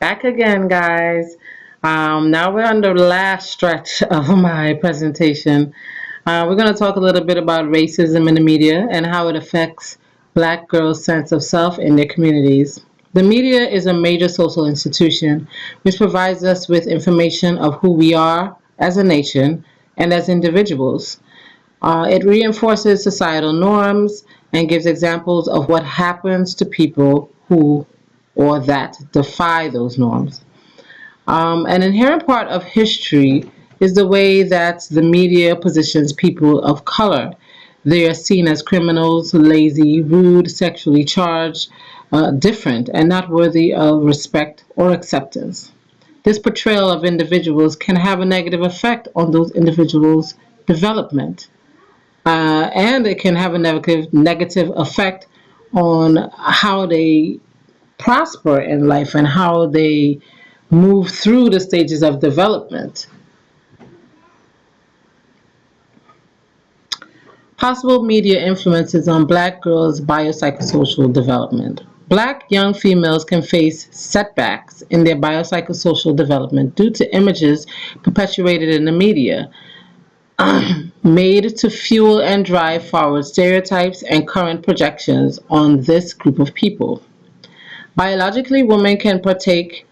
Back again, guys. Now we're on the last stretch of my presentation. We're going to talk a little bit about racism in the media and how it affects Black girls' sense of self in their communities. The media is a major social institution which provides us with information of who we are as a nation and as individuals. It reinforces societal norms and gives examples of what happens to people who or that defy those norms. An inherent part of history is the way that the media positions people of color. They are seen as criminals, lazy, rude, sexually charged, different, and not worthy of respect or acceptance. This portrayal of individuals can have a negative effect on those individuals' development, and it can have a negative effect on how they prosper in life and how they move through the stages of development. Possible media influences on Black girls' biopsychosocial development. Black young females can face setbacks in their biopsychosocial development due to images perpetuated in the media, made to fuel and drive forward stereotypes and current projections on this group of people. Biologically, women can partake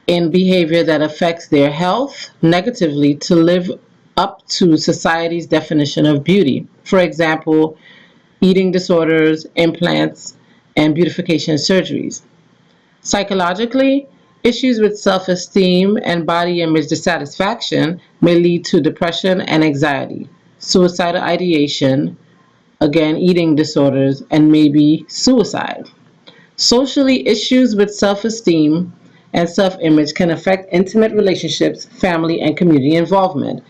in behavior that affects their health negatively to live up to society's definition of beauty. For example, eating disorders, implants, and beautification surgeries. Psychologically, issues with self esteem and body image dissatisfaction may lead to depression and anxiety, suicidal ideation, again, eating disorders, and maybe suicide. Socially, issues with self esteem and self image can affect intimate relationships, family, and community involvement.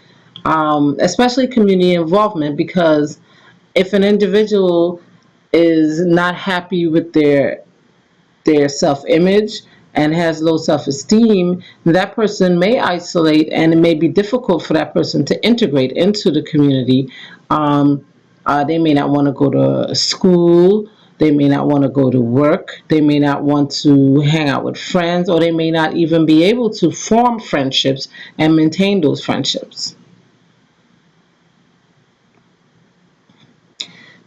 Especially community involvement, because if an individual is not happy with their self image and has low self esteem, that person may isolate and it may be difficult for that person to integrate into the community. They may not want to go to school, they may not want to go to work, they may not want to hang out with friends, or they may not even be able to form friendships and maintain those friendships.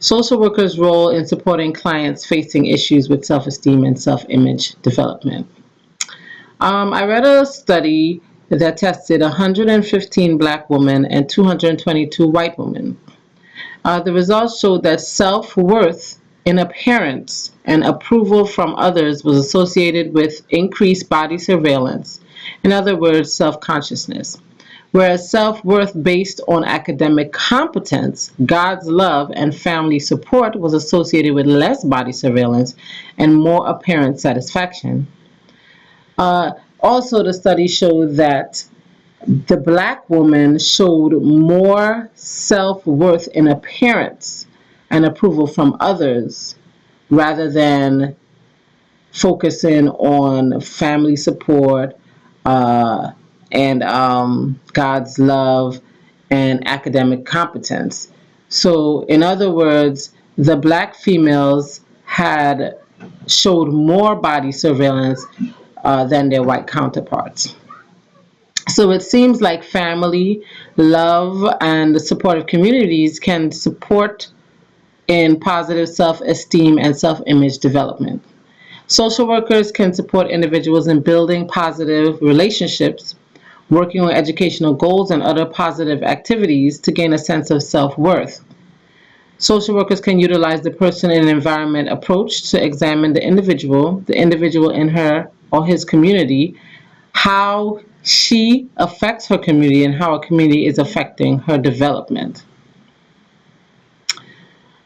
Social workers' role in supporting clients facing issues with self esteem and self image development. I read a study that tested 115 black women and 222 white women. The results showed that self worth in appearance and approval from others was associated with increased body surveillance, in other words, self consciousness. Whereas self worth based on academic competence, God's love, and family support was associated with less body surveillance and more apparent satisfaction. Also, the study showed that the black woman showed more self worth in appearance and approval from others rather than focusing on family support, uh, and God's love and academic competence. So, in other words, the black females had showed more body surveillance than their white counterparts. So it seems like family, love, and the supportive communities can support in positive self esteem and self image development. Social workers can support individuals in building positive relationships, working on educational goals, and other positive activities to gain a sense of self worth. Social workers can utilize the person and environment approach to examine the individual in her or his community, how she affects her community, and how a community is affecting her development.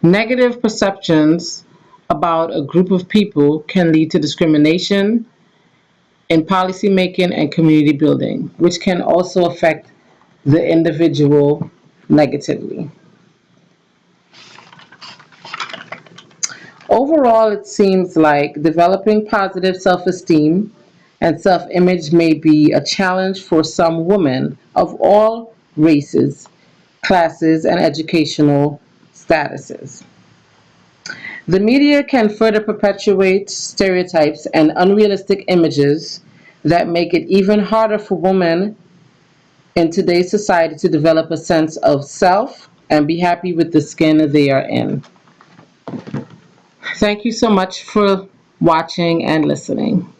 Negative perceptions about a group of people can lead to discrimination in policy making and community building, which can also affect the individual negatively. Overall, it seems like developing positive self esteem and self image may be a challenge for some women of all races, classes, and educational statuses. The media can further perpetuate stereotypes and unrealistic images that make it even harder for women in today's society to develop a sense of self and be happy with the skin they are in. Thank you so much for watching and listening.